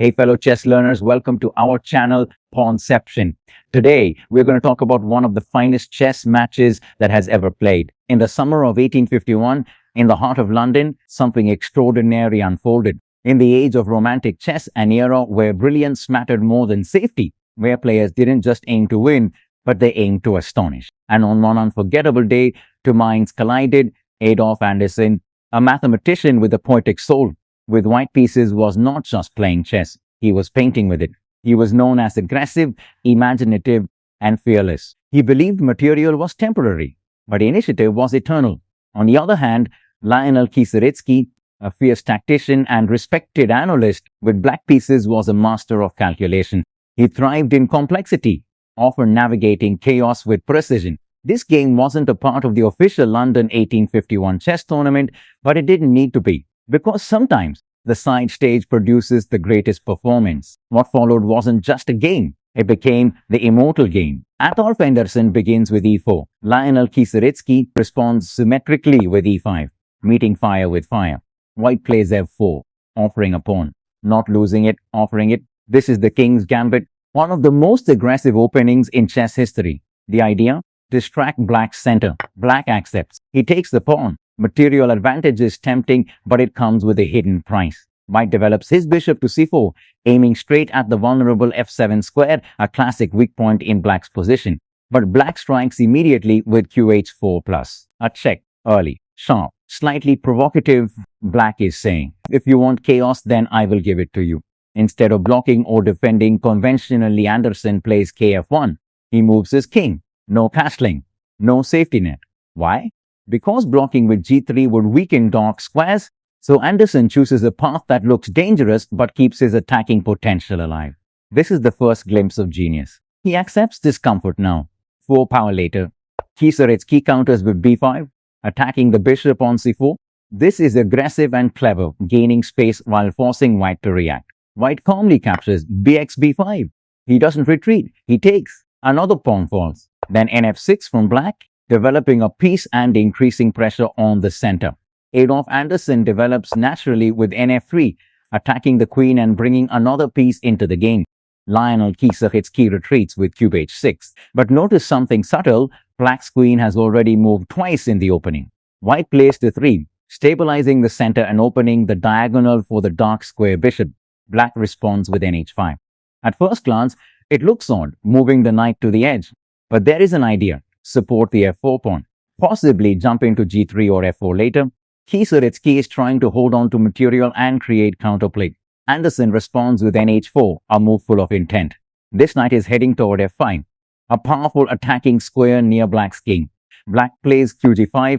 Hey fellow chess learners, welcome to our channel Pawnception. Today we're going to talk about one of the finest chess matches that has ever played. In the summer of 1851, in the heart of London, something extraordinary unfolded. In the age of romantic chess, an era where brilliance mattered more than safety, where players didn't just aim to win, but they aimed to astonish. And on one unforgettable day, two minds collided. Adolf Anderssen, a mathematician with a poetic soul, with white pieces, was not just playing chess, he was painting with it. He was known as aggressive, imaginative, and fearless. He believed material was temporary, but initiative was eternal. On the other hand, Lionel Kieseritzky, a fierce tactician and respected analyst with black pieces, was a master of calculation. He thrived in complexity, often navigating chaos with precision. This game wasn't a part of the official London 1851 chess tournament, but it didn't need to be, because sometimes the side stage produces the greatest performance. What followed wasn't just a game, it became the Immortal Game. Adolf Anderssen begins with e4. Lionel Kieseritzky responds symmetrically with e5, meeting fire with fire. White plays f4, offering a pawn, not losing it, offering it. This is the King's Gambit, one of the most aggressive openings in chess history. The idea? Distract black's center. Black accepts. He takes the pawn. Material advantage is tempting, but it comes with a hidden price. White develops his bishop to c4, aiming straight at the vulnerable f7 square, a classic weak point in black's position. But black strikes immediately with qh4+. A check, early, sharp, slightly provocative. Black is saying, if you want chaos, then I will give it to you. Instead of blocking or defending conventionally, Anderssen plays kf1. He moves his king. No castling, no safety net. Why? Because blocking with g3 would weaken dark squares, so Anderssen chooses a path that looks dangerous but keeps his attacking potential alive. This is the first glimpse of genius. He accepts discomfort now. 4 power later, Kieseritzky counters with b5, attacking the bishop on c4. This is aggressive and clever, gaining space while forcing white to react. White calmly captures bx b5. He doesn't retreat, he takes. Another pawn falls. Then nf6 from black, developing a piece and increasing pressure on the center. Adolf Anderssen develops naturally with nf3, attacking the queen and bringing another piece into the game. Lionel Kieseritzky retreats with qh6. But notice something subtle. Black's queen has already moved twice in the opening. White plays to 3, stabilizing the center and opening the diagonal for the dark square bishop. Black responds with nh5. At first glance, it looks odd, moving the knight to the edge. But there is an idea. Support the f4 pawn, possibly jump into g3 or f4 later. Kieseritzky is trying to hold on to material and create counterplay. Anderssen responds with nh4, a move full of intent. This knight is heading toward f5, a powerful attacking square near black's king. Black plays qg5,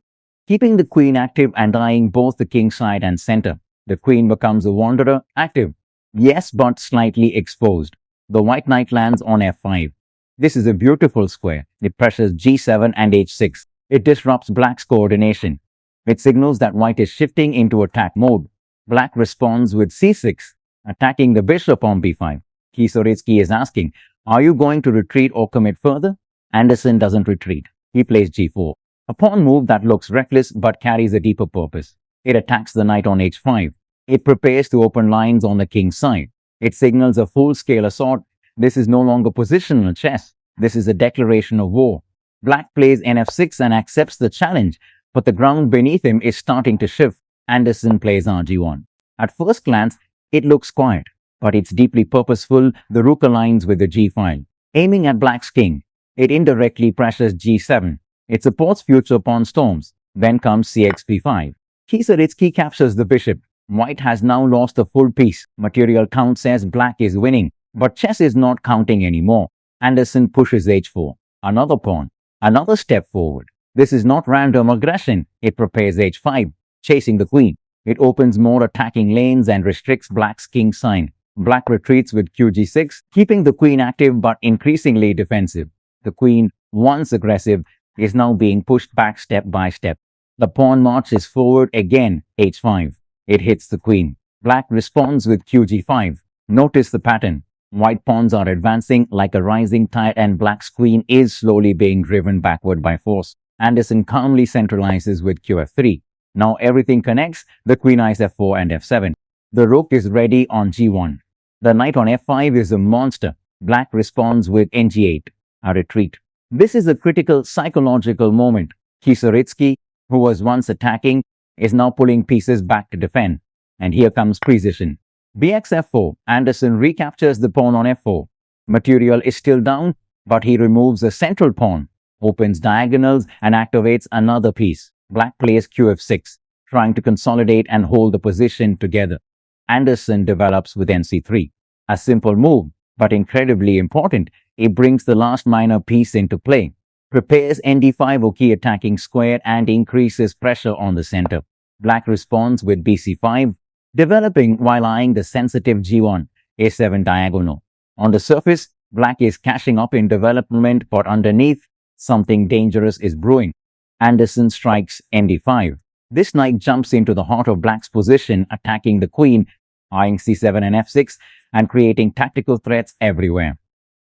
keeping the queen active and eyeing both the king side and center. The queen becomes a wanderer, active. Yes, but slightly exposed. The white knight lands on f5. This is a beautiful square. It pressures g7 and h6. It disrupts black's coordination. It signals that white is shifting into attack mode. Black responds with c6, attacking the bishop on b5. Kieseritzky is asking, are you going to retreat or commit further? Anderssen doesn't retreat. He plays g4, a pawn move that looks reckless but carries a deeper purpose. It attacks the knight on h5. It prepares to open lines on the king's side. It signals a full-scale assault. This is no longer positional chess. This is a declaration of war. Black plays nf6 and accepts the challenge, but the ground beneath him is starting to shift. Anderssen plays rg1. At first glance, it looks quiet, but it's deeply purposeful. The rook aligns with the g file, aiming at black's king. It indirectly pressures g7. It supports future pawn storms. Then comes cx b5. Kieseritzky captures the bishop. White has now lost a full piece. Material count says black is winning. But chess is not counting anymore. Anderssen pushes h4. Another pawn. Another step forward. This is not random aggression. It prepares h5, chasing the queen. It opens more attacking lanes and restricts black's king sign. Black retreats with qg6, keeping the queen active but increasingly defensive. The queen, once aggressive, is now being pushed back step by step. The pawn marches forward again, h5. It hits the queen. Black responds with qg5. Notice the pattern. White pawns are advancing like a rising tide and black's queen is slowly being driven backward by force. Anderssen calmly centralizes with qf3. Now everything connects. The queen eyes f4 and f7. The rook is ready on g1. The knight on f5 is a monster. Black responds with ng8, a retreat. This is a critical psychological moment. Kieseritzky, who was once attacking, is now pulling pieces back to defend. And here comes precision. bxf4, Anderssen recaptures the pawn on f4. Material is still down, but he removes the central pawn, opens diagonals and activates another piece. Black plays qf6, trying to consolidate and hold the position together. Anderssen develops with nc3. A simple move, but incredibly important. It brings the last minor piece into play, prepares nd5 a key attacking square and increases pressure on the center. Black responds with bc5, developing while eyeing the sensitive g1, a7 diagonal. On the surface, Black is cashing up in development, but underneath, something dangerous is brewing. Anderssen strikes nd5. This knight jumps into the heart of Black's position, attacking the queen, eyeing c7 and f6, and creating tactical threats everywhere.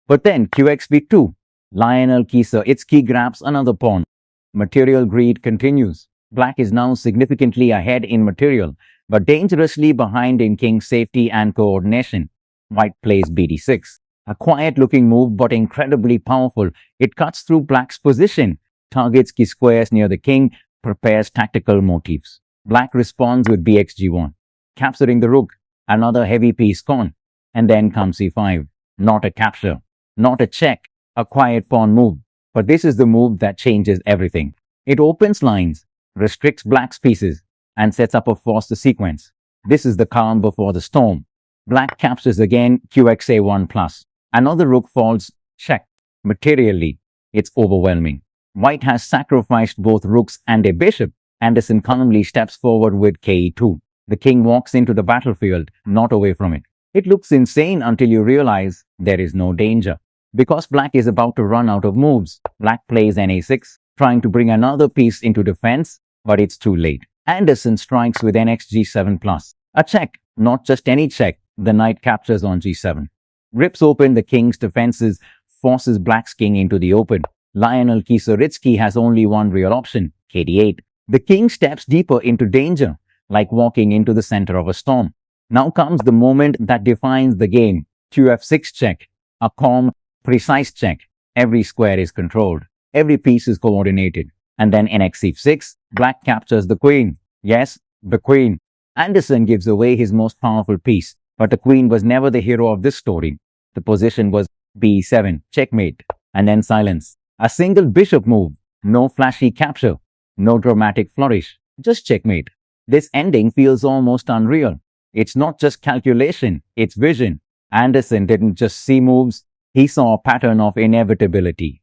But then qxb2, Lionel Kieseritzky grabs another pawn. Material greed continues. Black is now significantly ahead in material, but dangerously behind in king safety and coordination. White plays bd6. A quiet-looking move, but incredibly powerful. It cuts through Black's position, targets key squares near the king, prepares tactical motifs. Black responds with bxg1, capturing the rook, another heavy piece gone. And then comes c5. Not a capture, not a check, a quiet pawn move. But this is the move that changes everything. It opens lines, restricts Black's pieces, and sets up a faster sequence. This is the calm before the storm. Black captures again, qxa1 plus. Another rook falls, check. Materially, it's overwhelming. White has sacrificed both rooks and a bishop. Anderssen calmly steps forward with ke2. The king walks into the battlefield, not away from it. It looks insane until you realize there is no danger. Because Black is about to run out of moves, Black plays na6, trying to bring another piece into defense, but it's too late. Anderssen strikes with nxg7+. A check, not just any check. The knight captures on g7. Rips open the king's defenses, forces Black's king into the open. Lionel Kieseritzky has only one real option, kd8. The king steps deeper into danger, like walking into the center of a storm. Now comes the moment that defines the game. qf6 check. A calm, precise check. Every square is controlled. Every piece is coordinated. And then nxc6, Black captures the queen. Yes, the queen. Anderssen gives away his most powerful piece, but the queen was never the hero of this story. The position was b7, checkmate, and then silence. A single bishop move, no flashy capture, no dramatic flourish, just checkmate. This ending feels almost unreal. It's not just calculation, it's vision. Anderssen didn't just see moves, he saw a pattern of inevitability.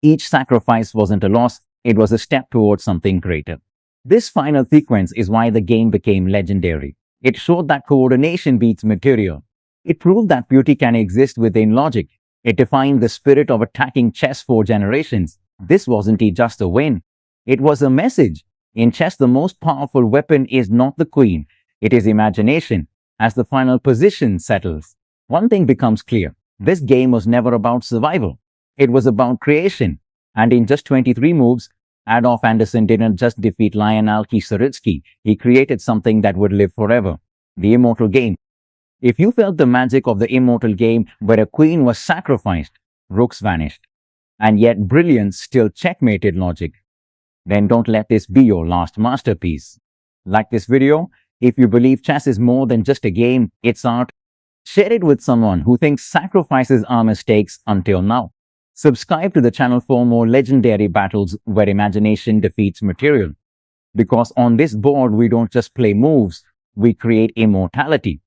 Each sacrifice wasn't a loss, it was a step towards something greater. This final sequence is why the game became legendary. It showed that coordination beats material. It proved that beauty can exist within logic. It defined the spirit of attacking chess for generations. This wasn't just a win. It was a message. In chess, the most powerful weapon is not the queen. It is imagination. As the final position settles, one thing becomes clear. This game was never about survival. It was about creation. And in just 23 moves, Adolf Anderssen didn't just defeat Lionel Kieseritzky. He created something that would live forever. The Immortal Game. If you felt the magic of the Immortal Game where a queen was sacrificed, rooks vanished, and yet brilliance still checkmated logic, then don't let this be your last masterpiece. Like this video, if you believe chess is more than just a game, it's art, share it with someone who thinks sacrifices are mistakes until now. Subscribe to the channel for more legendary battles where imagination defeats material. Because on this board, we don't just play moves, we create immortality.